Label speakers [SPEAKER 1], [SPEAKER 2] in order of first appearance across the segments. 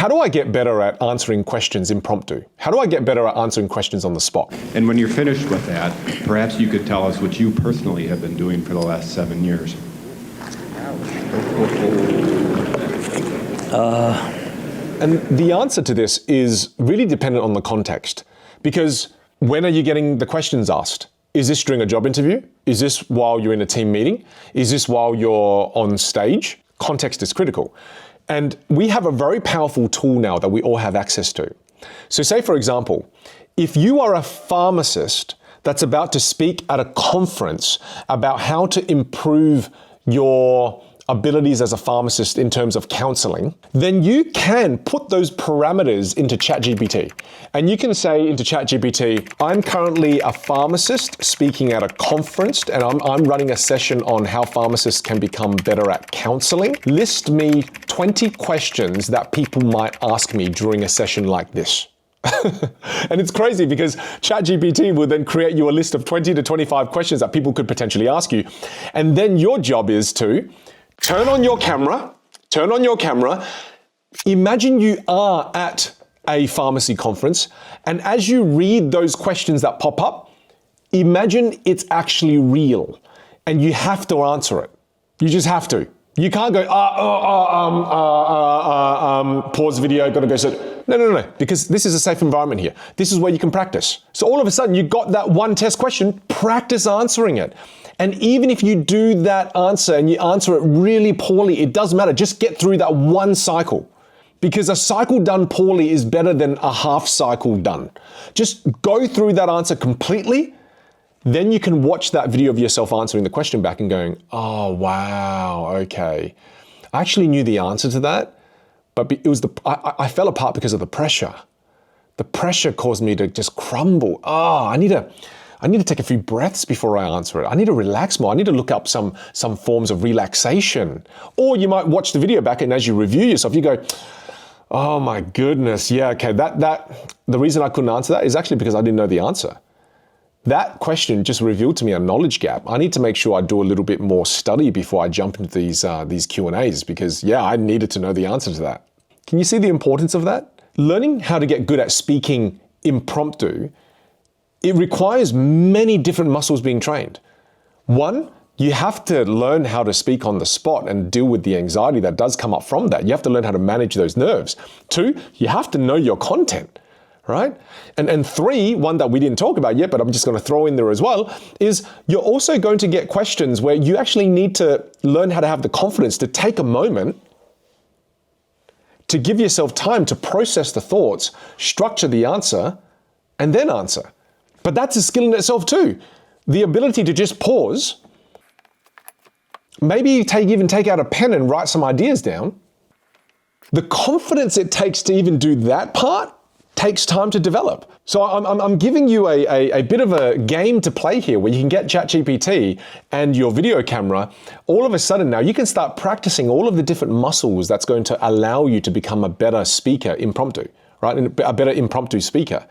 [SPEAKER 1] how do I get better at answering questions impromptu? How do I get better at answering questions on the spot?
[SPEAKER 2] And when you're finished with that, perhaps you could tell us what you personally have been doing for the last 7 years.
[SPEAKER 1] And the answer to this is really dependent on the context. Because when are you getting the questions asked? Is this during a job interview? Is this while you're in a team meeting? Is this while you're on stage? Context is critical. And we have a very powerful tool now that we all have access to. So say, for example, if you are a pharmacist that's about to speak at a conference about how to improve your abilities as a pharmacist in terms of counseling, then you can put those parameters into ChatGPT. And you can say into ChatGPT, I'm currently a pharmacist speaking at a conference and I'm running a session on how pharmacists can become better at counseling. List me 20 questions that people might ask me during a session like this. And it's crazy because ChatGPT will then create you a list of 20 to 25 questions that people could potentially ask you. And then your job is to turn on your camera. Imagine you are at a pharmacy conference, and as you read those questions that pop up, imagine it's actually real, and you have to answer it. You just have to. You can't go, pause video, gotta go sit. No, because this is a safe environment here. This is where you can practice. So all of a sudden, you got that one test question, practice answering it. And even if you do that answer and you answer it really poorly, it doesn't matter. Just get through that one cycle. Because a cycle done poorly is better than a half cycle done. Just go through that answer completely. Then you can watch that video of yourself answering the question back and going, oh, wow, okay. I actually knew the answer to that, but it was I fell apart because of the pressure. The pressure caused me to just crumble. Oh, I need to take a few breaths before I answer it. I need to relax more. I need to look up some forms of relaxation. Or you might watch the video back and as you review yourself, you go, oh my goodness, yeah, okay, the reason I couldn't answer that is actually because I didn't know the answer. That question just revealed to me a knowledge gap. I need to make sure I do a little bit more study before I jump into these Q&As because, yeah, I needed to know the answer to that. Can you see the importance of that? Learning how to get good at speaking impromptu, it requires many different muscles being trained. One, you have to learn how to speak on the spot and deal with the anxiety that does come up from that. You have to learn how to manage those nerves. Two, you have to know your content. Right? And three, one that we didn't talk about yet, but I'm just going to throw in there as well, is you're also going to get questions where you actually need to learn how to have the confidence to take a moment to give yourself time to process the thoughts, structure the answer, and then answer. But that's a skill in itself too. The ability to just pause, maybe even take out a pen and write some ideas down. The confidence it takes to even do that part takes time to develop. So I'm giving you a bit of a game to play here where you can get ChatGPT and your video camera. All of a sudden now you can start practicing all of the different muscles that's going to allow you to become a better speaker impromptu, right? And a better impromptu speaker.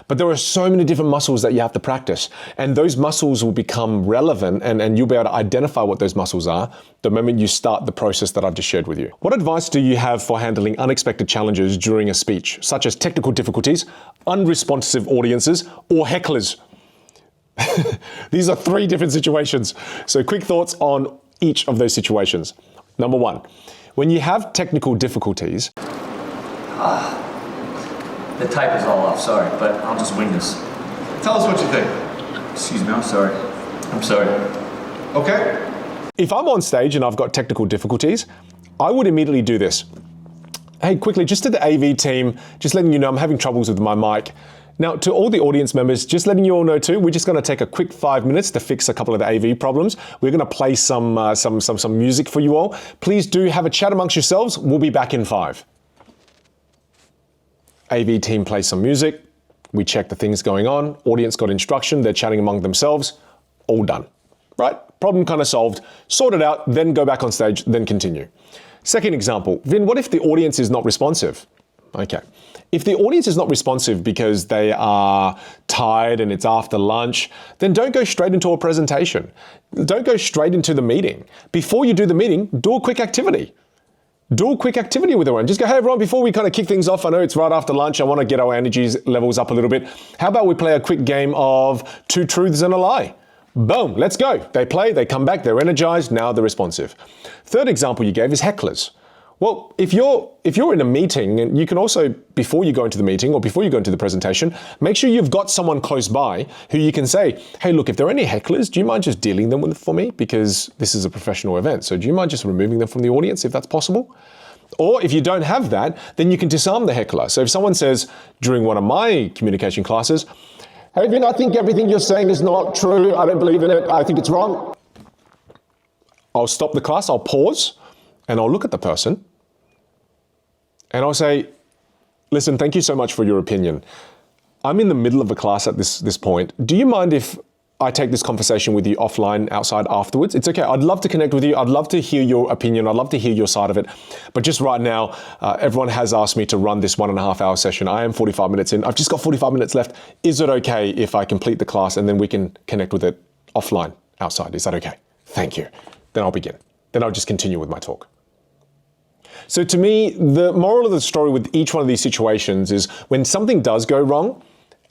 [SPEAKER 1] But there are so many different muscles that you have to practice. And those muscles will become relevant and you'll be able to identify what those muscles are the moment you start the process that I've just shared with you. What advice do you have for handling unexpected challenges during a speech, such as technical difficulties, unresponsive audiences, or hecklers? These are 3 different situations. So quick thoughts on each of those situations. Number 1, when you have technical difficulties,
[SPEAKER 3] the type is all off, sorry, but I'll just wing this.
[SPEAKER 4] Tell us what you think.
[SPEAKER 3] Excuse me, I'm sorry.
[SPEAKER 4] Okay.
[SPEAKER 1] if I'm on stage and I've got technical difficulties, I would immediately do this. Hey, quickly, just to the AV team, just letting you know I'm having troubles with my mic. Now, to all the audience members, just letting you all know too, we're just going to take a quick 5 minutes to fix a couple of the AV problems. We're going to play some music for you all. Please do have a chat amongst yourselves. We'll be back in 5. AV team plays some music. We check the things going on. Audience got instruction. They're chatting among themselves. All done. Right? Problem kind of solved. Sort it out, then go back on stage, then continue. Second example, Vin, what if the audience is not responsive? Okay. If the audience is not responsive because they are tired and it's after lunch, then don't go straight into a presentation. Don't go straight into the meeting. Before you do the meeting, do a quick activity. Do a quick activity with everyone. Just go, hey everyone, before we kind of kick things off, I know it's right after lunch, I want to get our energy levels up a little bit. How about we play a quick game of 2 truths and a lie? Boom, let's go. They play, they come back, they're energized, now they're responsive. Third example you gave is hecklers. Well, if you're in a meeting, and you can also, before you go into the meeting or before you go into the presentation, make sure you've got someone close by who you can say, hey, look, if there are any hecklers, do you mind just dealing them with for me? Because this is a professional event. So do you mind just removing them from the audience if that's possible? Or if you don't have that, then you can disarm the heckler. So if someone says during one of my communication classes, hey, Vin, I think everything you're saying is not true. I don't believe in it. I think it's wrong. I'll stop the class, I'll pause, and I'll look at the person. And I'll say, listen, thank you so much for your opinion. I'm in the middle of a class at this point. Do you mind if I take this conversation with you offline, outside, afterwards? It's okay. I'd love to connect with you. I'd love to hear your opinion. I'd love to hear your side of it. But just right now, everyone has asked me to run this 1.5 hour session. I am 45 minutes in. I've just got 45 minutes left. Is it okay if I complete the class and then we can connect with it offline, outside? Is that okay? Thank you. Then I'll begin. Then I'll just continue with my talk. So to me, the moral of the story with each one of these situations is when something does go wrong,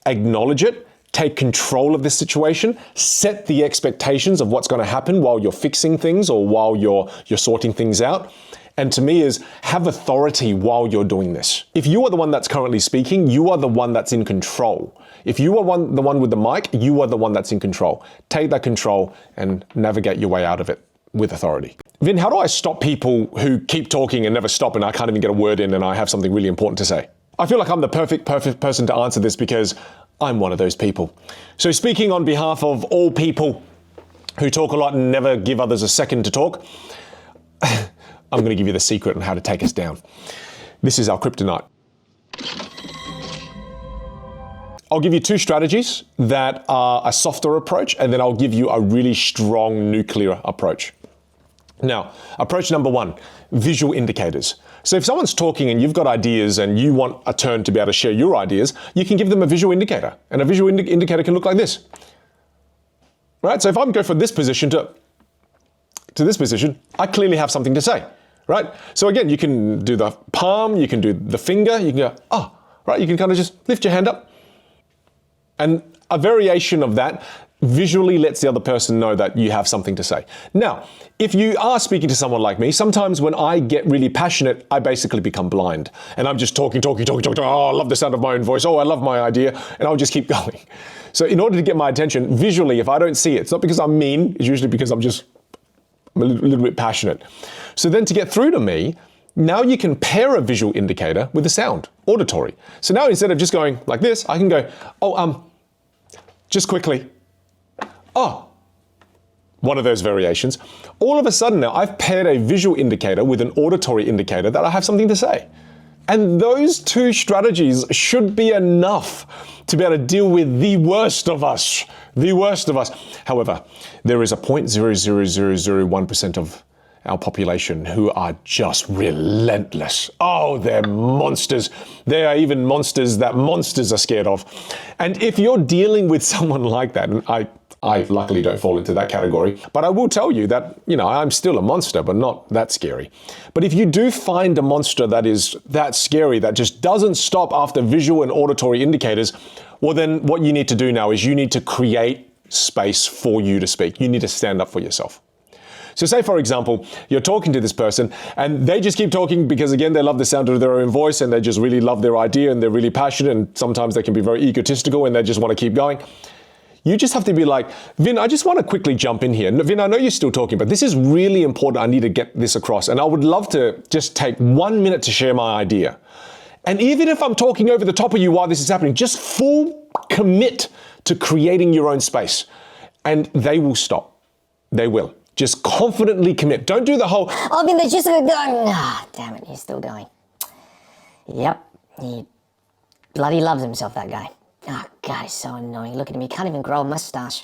[SPEAKER 1] acknowledge it, take control of the situation, set the expectations of what's going to happen while you're fixing things or while you're sorting things out. And to me is have authority while you're doing this. If you are the one that's currently speaking, you are the one that's in control. If you are the one with the mic, you are the one that's in control. Take that control and navigate your way out of it with authority. Vin, how do I stop people who keep talking and never stop and I can't even get a word in and I have something really important to say? I feel like I'm the perfect person to answer this because I'm one of those people. So speaking on behalf of all people who talk a lot and never give others a second to talk, I'm going to give you the secret on how to take us down. This is our kryptonite. I'll give you 2 strategies that are a softer approach, and then I'll give you a really strong nuclear approach. Now, approach number 1, visual indicators. So if someone's talking and you've got ideas and you want a turn to be able to share your ideas, you can give them a visual indicator. And a visual indicator can look like this. Right? So if I go from this position to this position, I clearly have something to say. Right? So again, you can do the palm, you can do the finger, you can go, oh, right? You can kind of just lift your hand up. And a variation of that visually lets the other person know that you have something to say. Now, if you are speaking to someone like me, sometimes when I get really passionate, I basically become blind. And I'm just talking. Oh, I love the sound of my own voice. Oh, I love my idea. And I'll just keep going. So in order to get my attention, visually, if I don't see it, it's not because I'm mean, it's usually because I'm a little bit passionate. So then to get through to me, now you can pair a visual indicator with a sound, auditory. So now instead of just going like this, I can go, just quickly. Oh, one of those variations. All of a sudden now I've paired a visual indicator with an auditory indicator that I have something to say. And those 2 strategies should be enough to be able to deal with the worst of us. The worst of us. However, there is a 0.00001% of our population who are just relentless. Oh, they're monsters. They are even monsters that monsters are scared of. And if you're dealing with someone like that, and I luckily don't fall into that category, but I will tell you that, I'm still a monster, but not that scary. But if you do find a monster that is that scary, that just doesn't stop after visual and auditory indicators, well then what you need to do now is you need to create space for you to speak. You need to stand up for yourself. So say, for example, you're talking to this person and they just keep talking because, again, they love the sound of their own voice and they just really love their idea and they're really passionate and sometimes they can be very egotistical and they just want to keep going. You just have to be like, Vin, I just want to quickly jump in here. Vin, I know you're still talking, but this is really important. I need to get this across. And I would love to just take 1 minute to share my idea. And even if I'm talking over the top of you while this is happening, just full commit to creating your own space. And they will stop. They will. Just confidently commit. Don't do the whole,
[SPEAKER 4] I mean, they're just going, damn it, he's still going. Yep, he bloody loves himself, that guy. Oh, God, he's so annoying. Look at him, he can't even grow a mustache.